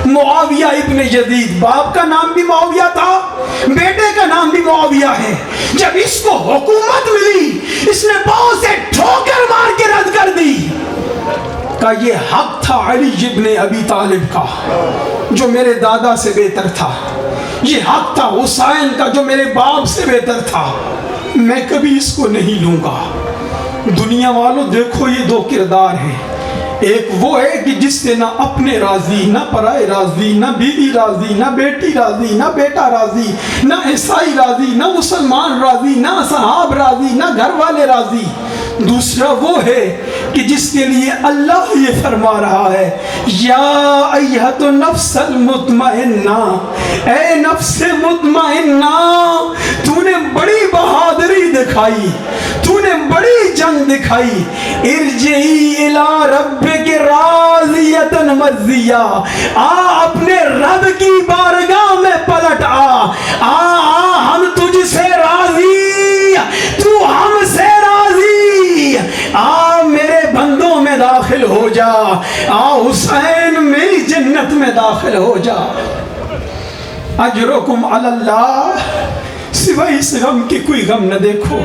معاویہ ابن یزید. باپ کا نام بھی معاویہ تھا, بیٹے کا نام بھی معاویہ ہے. جب اس کو حکومت ملی, اس نے پاؤں سے ٹھوکر مار کے رد کر دی. کہا یہ حق تھا علی ابن ابی طالب کا جو میرے دادا سے بہتر تھا, یہ حق تھا حسین کا جو میرے باپ سے بہتر تھا, میں کبھی اس کو نہیں لوں گا. دنیا والوں دیکھو یہ 2 کردار ہیں. ایک وہ ہے کہ جس سے نہ اپنے راضی, نہ پرائے راضی, نہ بیوی راضی, نہ بیٹی راضی, نہ بیٹا راضی, نہ عیسائی راضی, نہ مسلمان راضی, نہ صحاب راضی, نہ گھر والے راضی. دوسرا وہ ہے کہ جس کے لیے اللہ یہ فرما رہا ہے یا ایھۃ النفس المطمئنہ, اے نفس مطمئنہ, تو نے بڑی بہادری دکھائی, تو نے بڑی جنگ دکھائی, ارجعی الی ربک راضیۃ مرضیہ, اپنے رب کی بارگاہ میں پلٹ آ ہم تجھ سے راضی, تو ہم سے راضی, میرے بندوں میں داخل ہو جا, حسین میری جنت میں داخل ہو جا. اجرکم علی اللہ، سوائے اس غم کی کوئی غم نہ دیکھو.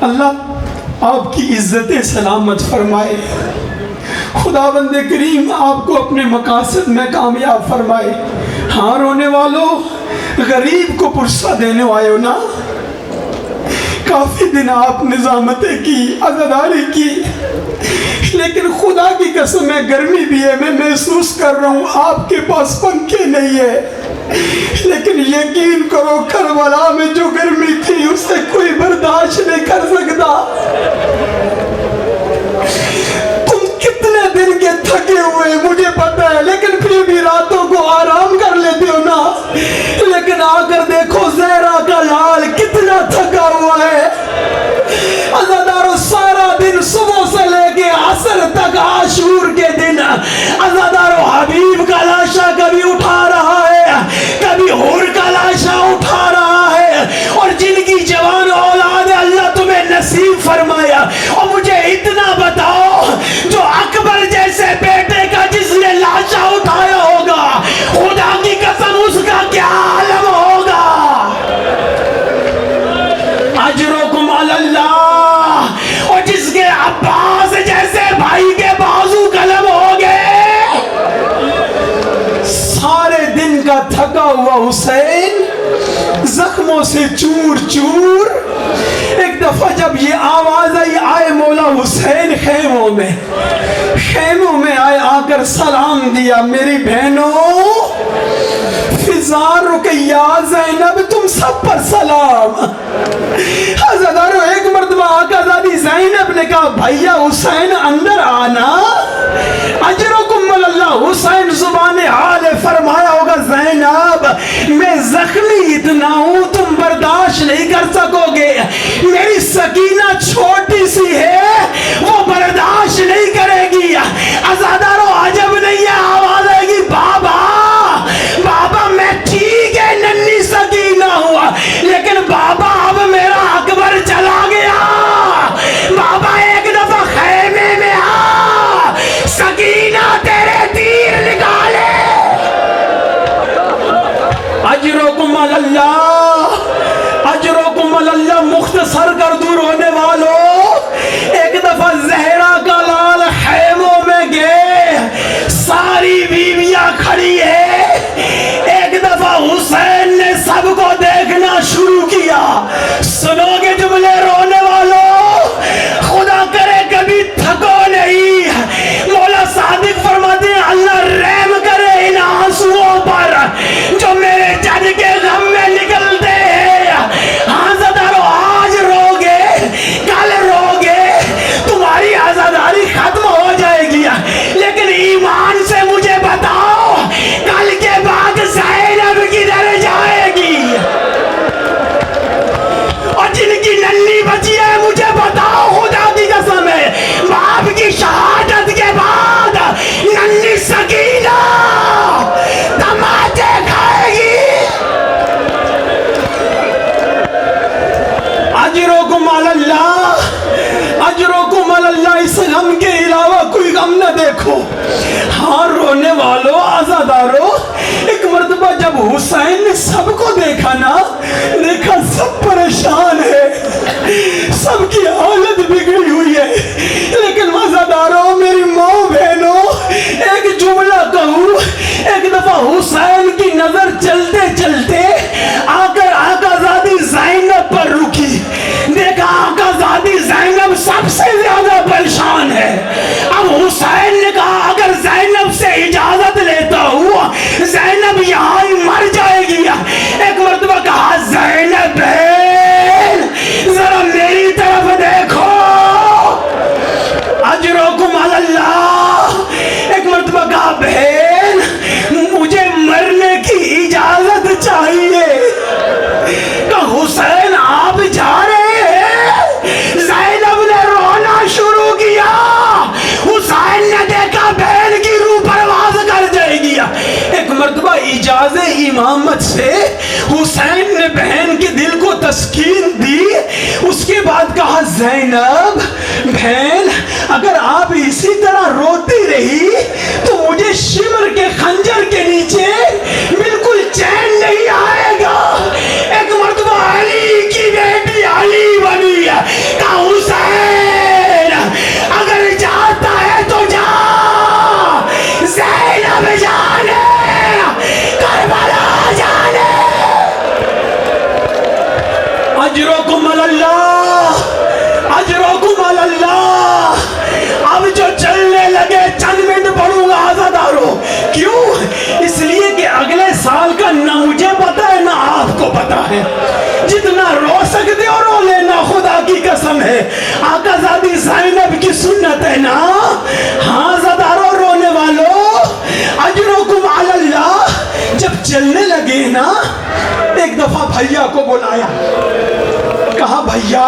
اللہ آپ کی عزت سلامت فرمائے. خداوند کریم آپ کو اپنے مقاصد میں کامیاب فرمائے. ہاں رونے والوں، غریب کو پرسہ دینے والے ہو نا. کافی دن آپ نظامتیں کی، عزاداری کی، لیکن خدا کی قسم ہے گرمی بھی ہے. میں محسوس کر رہا ہوں آپ کے پاس پنکھے نہیں ہے، لیکن یقین کرو کربلا میں جو گرمی تھی اسے کوئی برداشت نہیں کر سکتا. تم کتنے دن کے تھکے ہوئے مجھے پتا ہے، لیکن پھر بھی راتوں کو آرام کر لیتے ہو نا. لیکن آ کر دیکھو زہرا کا لال کتنا تھکا ہوا ہے. عزادارو سارا دن صبح سے لے کے عصر تک عاشور کے دن عزادارو حبیب کا لاشا کبھی اٹھا رہا ہے، کبھی حور کا لاشا اٹھا رہا ہے. اور جن کی جوان اولاد اللہ تمہیں نصیب فرمایا. اور مجھے اتنا بتاؤ، جو اکبر جیسے بیٹے کا جس نے لاشا اٹھایا ہوگا، خدا کی قسم اس کا کیا عالم ہوگا. اجرکم علی اللہ. اور جس کے عباس جیسے بھائی کے بازو قلم ہو گئے. سارے دن کا تھکا ہوا حسین زخموں سے چور چور. ایک دفعہ جب یہ آواز آئی، آئے مولا حسین خیموں میں آئے، آ کر سلام دیا. میری بہنوں، فضا، رقیہ، زینب، تم سب پر سلام. عزادارو ایک مرتبہ آقا زادی زینب نے کہا بھائیا حسین اندر آنا. اجرکم اللہ. حسین زبان حال فرمایا ہوگا زینب میں زخمی اتنا ہوں تم برداشت نہیں کر سکو گے. میری سکینہ چھوٹی سی ہے، وہ برداشت نہیں کرے گی. عزادارو عجب نہیں ہے، آواز آئے گی بابا بابا. میں ٹھیک ہے ننھی سکینہ ہوا، لیکن بابا اب میرا اکبر چلا گیا. بابا ایک دفعہ خیمے میں آ، سکینہ تیرے تیر نکالے. اجرکم علی اللہ، اجرکم علی اللہ. مختصر کر دوں رونے والوں، ایک دفعہ زہرا کا لال خیموں میں گئے، ساری بیویاں کھڑی ہے. ایک دفعہ حسین نے سب کو دیکھنا شروع کیا. سنو گے جملے رونے والوں، خدا کرے کبھی تھکو نہیں. مولا صادق فرماتے ہیں اللہ رحم کرے ان آنسوؤں پر جو میرے جد کے غم میں نکلتے ہیں. ہاں زدارو آج رو گے، کل رو گے، تمہاری عزاداری ختم ہو جائے گی. لیکن ایمان سے مجھے بتاؤ کل کے بعد زینب کدھر جائے گی؟ اور جن کی ننھی بچی ہے مجھے بتاؤ خدا کی قسم ہے، باپ کی شہادت کے بعد ننھی سکینہ تماچے کھائے گی. اجرکم علی اللہ، اجرکم علی اللہ. اس غم کے علاوہ کوئی غم نہ دیکھو. ہاں رونے والوں، عزادارو، ایک مرتبہ جب حسین نے سب کو دیکھا نا، دیکھا سب پریشان ہے، سب کی حالت بگڑی ہوئی ہے. لیکن عزادارو، میری ماں بہنوں، ایک جملہ کہوں. ایک دفعہ حسین کی نظر چلتے چلتے آ کر آقا زادی زینب پر رکی. دیکھا آقا زادی زینب سب سے زیادہ پریشان ہے. اب حسین نے کہا اگر زینب سے اجازت لیتا ہوں زینب یہاں ہی مر جائے گی. ایک مرتبہ کہا زینب بہن ذرا میری طرف دیکھو. اجرکم علی اللہ. ایک مرتبہ کہا بہن مجھے مرنے کی اجازت چاہیے. کہ حسین آپ جا رہے ہیں؟ زینب نے رونا شروع کیا. حسین نے دیکھا بہن کی روح پرواز کر جائے گی. ایک مرتبہ اجازت امامت سے حسین نے بہن کے دل کو تسکین دی. اس کے بعد کہا زینب بہن اگر آپ اسی طرح روتی رہی تو مجھے شمر کے خنجر کے نیچے بالکل چین بھیا کو بلایا, کہا بھیا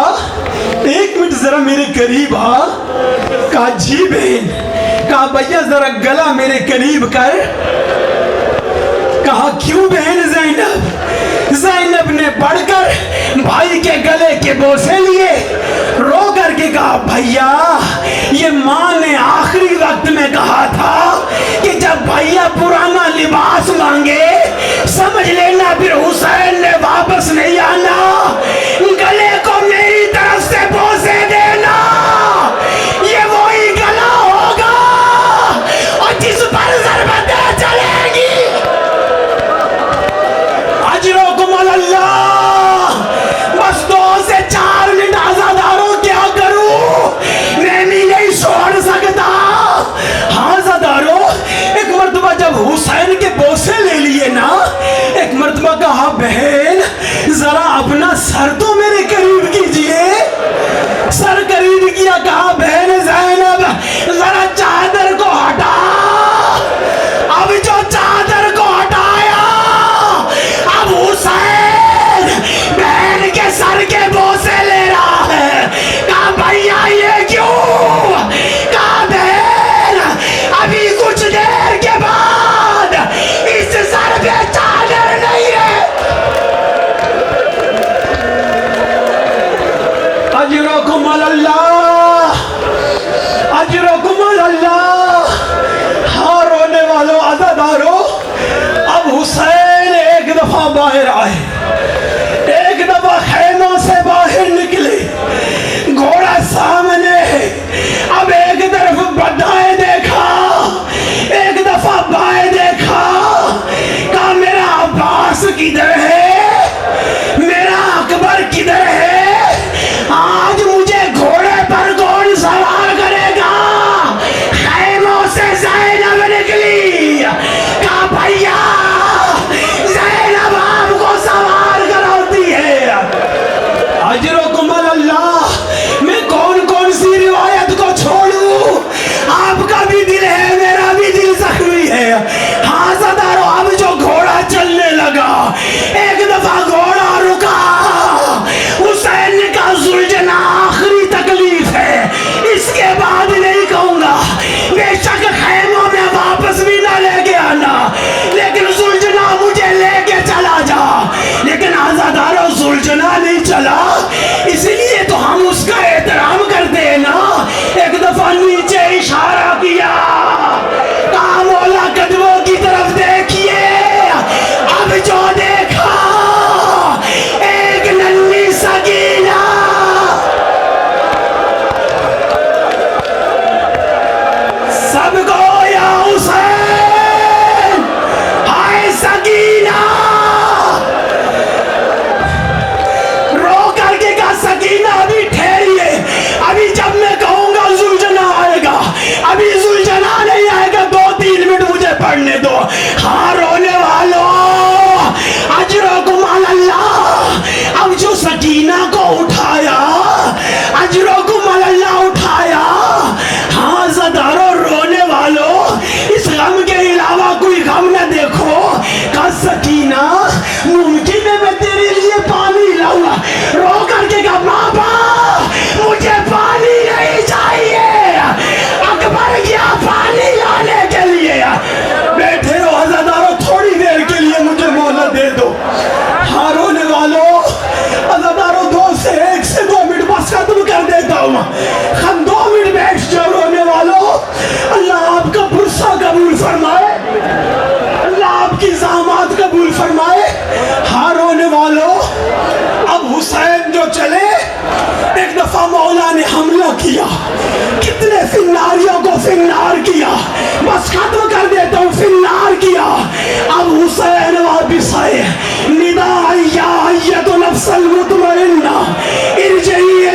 ایک منٹ ذرا میرے قریب آ. کہا جی بہن. کہا بھیا ذرا گلا میرے قریب کر. کہا کیوں بہن زینب؟ زینب نے بڑھ کر بھائی کے گلے کے بوسے لیے, رو کر کے کہا بھیا یہ ماں نے آخری وقت میں کہا تھا کہ جب بھیا پرانا لباس مانگے سمجھ لینا پھر حسین نے واپس نہیں آنا, گلے کو میری طرف سے بوسے دینا. یہ وہی گلا ہوگا اور جس پر ضربتیں چلیں گی. اجرکم اللہ. بس 2 سے 4 منٹ آزاداروں کیا کروں, میں بھی نہیں چھوڑ سکتا. ہاں آزاداروں, ایک مرتبہ جب حسین کے بوسے لے لیے نا, ایک مرتبہ کہا بہن ذرا اپنا سر تو میرے قریب کیجئے. سر قریب کیا, کہا بہن زینب ذرا چادر کو ہٹا. اب جو چادر کو ہٹایا اب حسین بہن کے سر کے بوسے لے رہا ہے. کہا بھیا یہ کیوں؟ کہا بہن ابھی کچھ دیر کے بعد اس سر پہ چادر نہیں ہے. اجرکم اللہ, اجرکم اللہ. ہاں رونے والوں عزاداروں, اب حسین ایک دفعہ باہر آئے, ایک دفعہ خیموں سے باہر نکلے, گھوڑا سامنے ہے. اب ایک طرف بدائیں دیکھا, ایک دفعہ بائیں دیکھا. کہا میرا عباس کدھر ہے, میرا اکبر کدھر ہے؟ آج مجھے گھوڑے پر کون سوار کرے گا؟ خیموں سے زینب نکلی. کہا بھیا زینب آپ کو سوار کراتی ہے. اجرکم اللہ. میں کون کون سی روایت کو چھوڑوں, آپ کا بھی دل ہے میرا بھی دل زخمی ہے. ہاں صدارو, اب جو گھوڑا چلنے لگا ایک دفعہ گھوڑا رکا. حسین نے کہا زلجنا آخری تکلیف ہے, اس کے بعد نہیں کہوں گا. بے شک خیموں میں واپس بھی نہ لے کے آنا, لیکن زلجنا مجھے لے کے چلا جا. لیکن آزادارو زلجنا نہیں چلا, اس لیے تو ہم اس کا احترام کرتے ہیں نا. ایک دفعہ نیچے اشارہ کیا, کہا مولا قدموں کی طرف دیکھیے. اب جو دیکھا ایک ننھی سکینہ. سب کو یا حسین, ہائے سکینہ. رو کر کے کہا سکینہ ابھی ٹھہریے, ابھی جب میں کہوں گا زلجنا آئے گا. ابھی زلجنا نہیں آئے گا, 2-3 منٹ مجھے پڑھنے دو. ہاں رونے والوں اجرکم اللہ. اب جو سکینہ کو اٹھایا, اجرکم اللہ اٹھایا. ہاں زدارو رونے والوں, اس غم کے علاوہ کوئی غم نہ دیکھو. کہا سکینہ ممکن ہے میں تیرے لیے پانی لاؤں گا. رو کر کے کہا بابا مجھے پانی نہیں چاہیے, اکبر کیا پانی لانے کے لیے. بیٹھے رہو عزادارو, تھوڑی دیر کے لیے مجھے مہلت دے دو. ہاں رونے والوں عزادارو, 1 سے 2 منٹ بس ختم کر دیتا ہوں. ہم 2 منٹ بیٹھ جاؤ رونے والوں. اللہ آپ کا پرسہ قبول فرمائے, اللہ آپ کی زحمات قبول فرمائے. ہاں رونے والوں, اب حسین جو چلے, ایک دفعہ مولا نے حملہ کیا. کتنے فناریوں کو فنار کیا, بس ختم کر دیتا ہوں. فنار کیا. اب حسین واپس آئے. ندا یا ایت نفس المطمئنہ ارجعی